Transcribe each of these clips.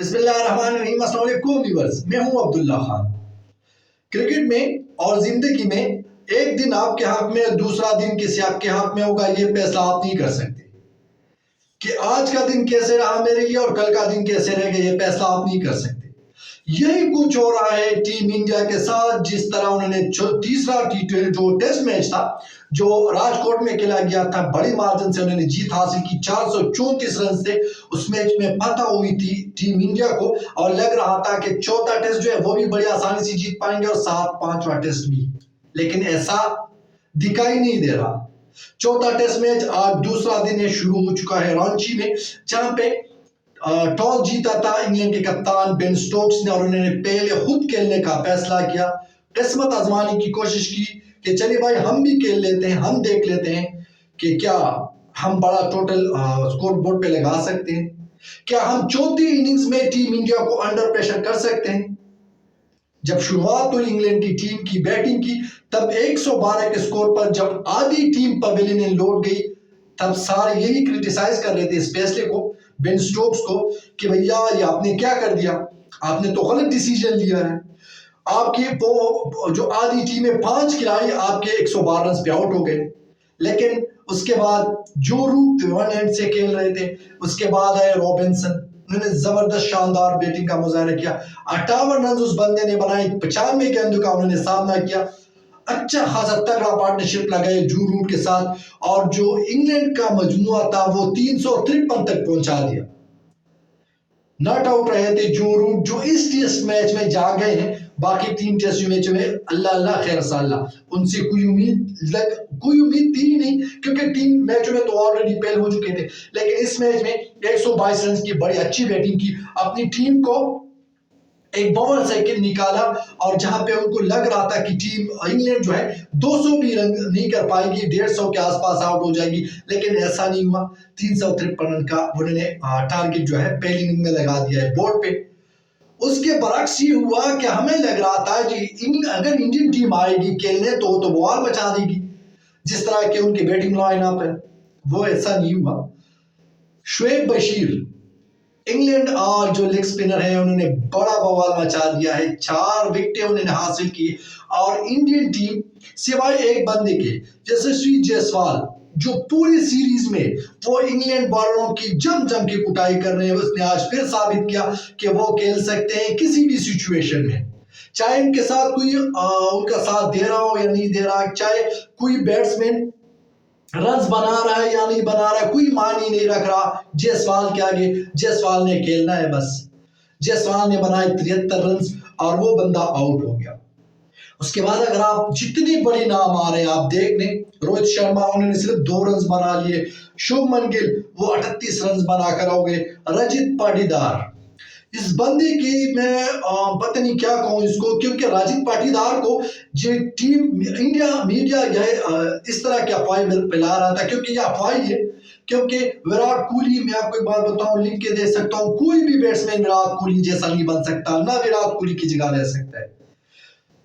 बिस्मिल्लाहिर्रहमानिर्रहीम। अस्सलाम वालेकुम व्यूअर्स, मैं हूं अब्दुल्ला खान। क्रिकेट में और जिंदगी में एक दिन आपके हक में, दूसरा दिन किसी आपके हक में होगा, ये फैसला आप नहीं कर सकते कि आज का दिन कैसे रहा मेरे लिए और कल का दिन कैसे रहेगा। ये फैसला आप नहीं कर सकते। यही कुछ हो रहा है टीम इंडिया के साथ। जिस तरह उन्होंने तीसरा T20 जो टेस्ट मैच था जो राजकोट में खेला गया था, बड़ी मार्जिन से उन्होंने जीत हासिल की 434 रन से। उस मैच में फतह हुई थी टीम इंडिया को और लग रहा था कि चौथा टेस्ट जो है वो भी बड़ी आसानी से जीत पाएंगे और साथ पांचवा टेस्ट भी, लेकिन ऐसा दिखाई नहीं दे रहा। चौथा टेस्ट मैच आज दूसरा दिन शुरू हो चुका है रांची में, जहां पे टॉस जीता था इंग्लैंड के कप्तान बेन स्टोक्स ने और उन्होंने पहले खुद खेलने का फैसला किया। किस्मत आजमाने की कोशिश की कि चलिए भाई हम भी खेल लेते हैं, हम देख लेते हैं कि क्या हम बड़ा टोटल स्कोर बोर्ड पे लगा सकते हैं, क्या हम चौथी इनिंग्स में टीम इंडिया को अंडर प्रेशर कर सकते हैं। जब शुरुआत हुई इंग्लैंड की टीम की बैटिंग की, तब 112 के स्कोर पर जब आधी टीम पवेलियन में लौट गई, तब सारे यही क्रिटिसाइज कर रहे थे इस फैसले को, बेन स्टोक्स को, कि भैया ये आपने क्या कर दिया, आपने तो गलत डिसीजन लिया है। आपकी वो जो आधी टीम में 5 खिलाड़ी आपके 112 रन पे आउट हो गए, लेकिन उसके बाद जो रूट वन एंड से खेल रहे थे, उसके बाद आए रॉबिन्सन, उन्होंने जबरदस्त शानदार बैटिंग का मुजाहरा किया। 58 रन उस बंदे ने बनाए, 95 गेंदों का उन्होंने सामना किया। अच्छा खासा तगड़ा पार्टनरशिप लगाए जू रूट के साथ और जो इंग्लैंड का मजमुआ था वो 353 तक पहुंचा दिया। नॉट आउट रहे थे जो रूट, जो इस टेस्ट मैच में जा गए हैं। बाकी 3 टेस्ट मैच में अल्लाह अल्लाह खैर साल्लाह, उनसे कोई उम्मीद थी ही नहीं, क्योंकि 3 मैचों में तो ऑलरेडी फेल हो चुके थे। लेकिन इस मैच में 122 रन की बड़ी अच्छी बैटिंग की, अपनी टीम को एक बॉल सेकंड निकाला और जहां पे उनको लग रहा था कि टीम इंग्लैंड जो है 200 भी रन नहीं कर पाएगी, 150 के आसपास आउट हो जाएगी, लेकिन ऐसा नहीं हुआ। 353 रन का उन्होंने टारगेट जो है पहली इनिंग में लगा दिया है बोर्ड पे। उसके बरक्स ये हुआ कि हमें लग रहा था कि अगर इंडियन टीम आएगी खेलने तो बवाल मचा देगी, जिस तरह के उनकी बैटिंग लाइनअप है, वो ऐसा नहीं हुआ। शुएब बशीर इंग्लैंड और जो लेग स्पिनर है उन्होंने बड़ा बवाल मचा दिया है, 4 विकेटें उन्होंने हासिल की और इंडियन टीम सिवाय एक बंदे के यशस्वी जायसवाल जो पूरी सीरीज में वो इंग्लैंड बॉलरों की जम के कुटाई कर रहे हैं, उसने आज फिर साबित किया कि वो खेल सकते हैं किसी भी सिचुएशन में, चाहे उनके साथ कोई उनका साथ दे रहा हो या नहीं दे रहा, चाहे कोई बैट्समैन रन्स बना रहा है या नहीं बना रहा है, कोई मान ही नहीं रख रहा जायसवाल के आगे। जायसवाल ने खेलना है बस। जायसवाल ने बनाए 73 रन्स और वो बंदा आउट हो गया। उसके बाद अगर आप जितने बड़े नाम आ रहे हैं आप देख लें, रोहित शर्मा उन्होंने सिर्फ 2 रन बना लिए, शुभमन गिल वो 38 रन बनाकर हो गए, रजत पाटीदार, इस बंदे की मैं पता नहीं क्या कहूं इसको, क्योंकि राजिद पाटीदार को जो टीम इंडिया मीडिया इस तरह की अफवाह फैला रहा था, क्योंकि यह अफवाह है, क्योंकि विराट कोहली, मैं आपको एक बात बताऊं, लिख के दे सकता हूं, कोई भी बैट्समैन विराट कोहली जैसा नहीं बन सकता, ना विराट कोहली की जगह ले सकता है।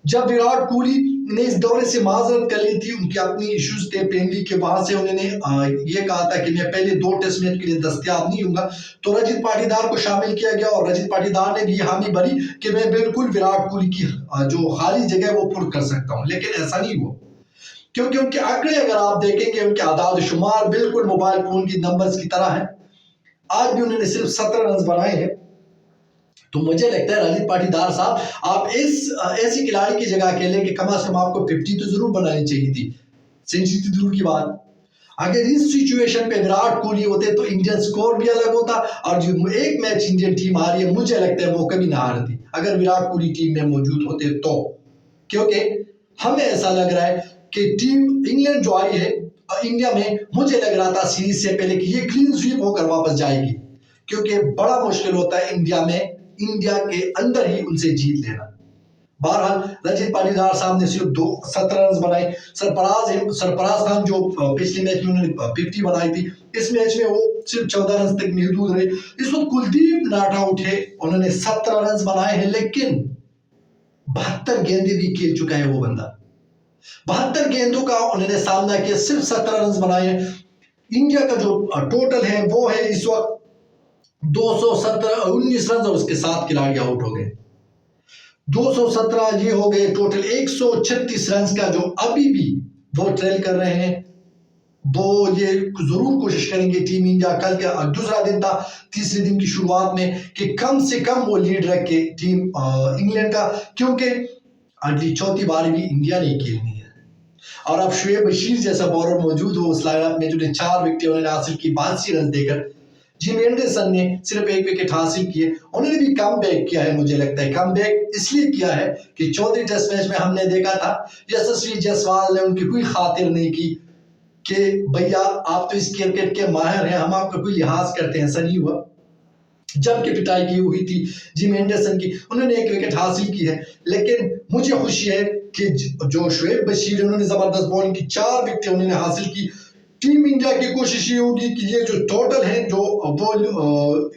जब विराट कोहली ने इस दौरे से माजरत कर ली थी, उनके अपनी इश्यूज थे फैमिली के, वहां से उन्होंने ये कहा था कि मैं पहले 2 टेस्ट मैच के लिए दस्तयाब नहीं हूंगा, तो रजत पाटीदार को शामिल किया गया और रजत पाटीदार ने भी हामी भरी कि मैं बिल्कुल विराट कोहली की जो खाली जगह वो पूर्ण कर सकता हूं, लेकिन ऐसा नहीं हुआ, क्योंकि उनके आंकड़े अगर आप देखेंगे, उनके आदाद शुमार बिल्कुल मोबाइल फोन की नंबर्स की तरह है। आज भी उन्होंने सिर्फ 17 रन बनाए हैं। तो मुझे लगता है रजत पाटीदार साहब, आप ऐसी खिलाड़ी की जगह खेलें कि कम से कम आपको 50 तो जरूर बनानी चाहिए थी, सेंचुरी तो दूर की बात। अगर इस सिचुएशन पे विराट कोहली होते तो इंडियन स्कोर भी अलग होता और जो एक मैच इंडियन टीम हारी है, मुझे लगता है वो कभी ना हारती अगर विराट कोहली टीम में मौजूद होते तो, क्योंकि हमें ऐसा लग रहा है कि टीम इंग्लैंड जो आई है इंडिया में, मुझे लग रहा था सीरीज से पहले कि ये क्लीन स्वीप होकर वापस जाएगी, क्योंकि बड़ा मुश्किल होता है इंडिया के अंदर ही उनसे जीत लेना। बहरहाल रजत पाटीदार साहब ने सिर्फ 17 रन बनाए। सरफराज खान जो पिछले मैच में उन्होंने 50 बनाई थी, इस मैच में वो सिर्फ 14 रन तक महदूद रहे। इस वक्त कुलदीप नॉट आउट है, उन्होंने 17 रन बनाए हैं, लेकिन 72 गेंदें भी खेल चुका है वो बंदा। 72 गेंदों का उन्होंने सामना किया, सिर्फ 17 रन बनाए हैं। इंडिया का जो टोटल है वो है इस वक्त 217 19 रन और उसके 7 खिलाड़ी आउट हो गए। 217 ये हो गए टोटल 136 रन का जो अभी भी वो ट्रेल कर रहे हैं। वो ये जरूर कोशिश करेंगे टीम इंडिया कल के दूसरा दिन था तीसरे दिन की शुरुआत में कि कम से कम वो लीड रखे टीम इंग्लैंड का, क्योंकि अगली चौथी बार भी इंडिया ने खेलनी है। और अब शुएब बशीर जैसा बॉलर मौजूद हो उस लाइनअप में जो 4 विकेट उन्होंने हासिल की 82 रन देकर। जिम एंडरसन ने सिर्फ 1 विकेट हासिल किए, उन्होंने भी कम बैक किया है। मुझे लगता है कम बैक इसलिए किया है कि चौथे टेस्ट मैच में हमने देखा था यशस्वी जायसवाल ने उनकी कोई खातिर नहीं की कि भैया आप तो इस क्रिकेट के माहिर हैं, हम आपका कोई लिहाज करते हैं। ऐसा नहीं हुआ। जबकि पिटाई की हुई थी जिम एंडरसन की, उन्होंने 1 विकेट हासिल की है। लेकिन मुझे खुशी है कि जो शुएब बशीर उन्होंने जबरदस्त बॉलिंग की, 4 विकेट उन्होंने हासिल की। टीम इंडिया की कोशिश ये होगी कि ये जो टोटल है जो वो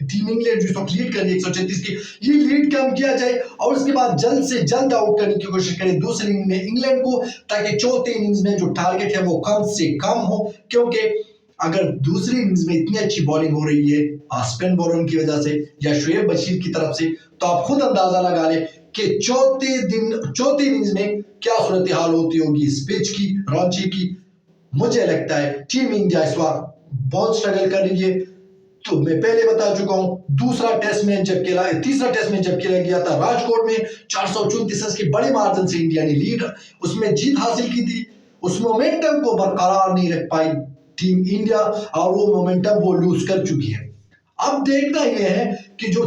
टीम इंग्लैंड जो लीड कर रही है 136 की, ये लीड कम किया जाए और उसके बाद जल्द से जल्द आउट करने की कोशिश करें दूसरी इनिंग में इंग्लैंड को, ताकि चौथे इनिंग्स में जो टारगेट है वो कम से कम हो। क्योंकि अगर दूसरी इनिंग्स में इतनी अच्छी बॉलिंग हो रही है स्पिन बॉलर की वजह से या शुएब बशीर की तरफ से, तो आप खुद अंदाजा लगा लें कि चौथे इनिंग्स में क्या सूरत हाल होती होगी इस पिच की, रांची की। मुझे लगता है टीम इंडिया इस वक्त बहुत स्ट्रगल कर रही है। तो मैं पहले बता चुका हूं, तीसरा टेस्ट मैच जब खेला गया था राजकोट में 434 रन की बड़ी मार्जिन से इंडिया ने लीड उसमें जीत हासिल की थी। उस मोमेंटम को बरकरार नहीं रख पाई टीम इंडिया और वो मोमेंटम वो लूज कर चुकी है। अब देखना यह है कि जो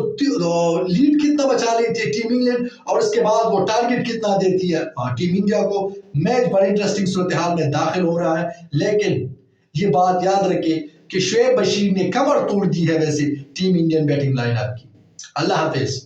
लीड कितना बचा लेती है टीम इंग्लैंड और उसके बाद वो टारगेट कितना देती है टीम इंडिया को। मैच बड़ी इंटरेस्टिंग सूरत हाल में दाखिल हो रहा है, लेकिन ये बात याद रखें कि शुएब बशीर ने कमर तोड़ दी है वैसे टीम इंडियन बैटिंग लाइनअप की। अल्लाह हाफिज।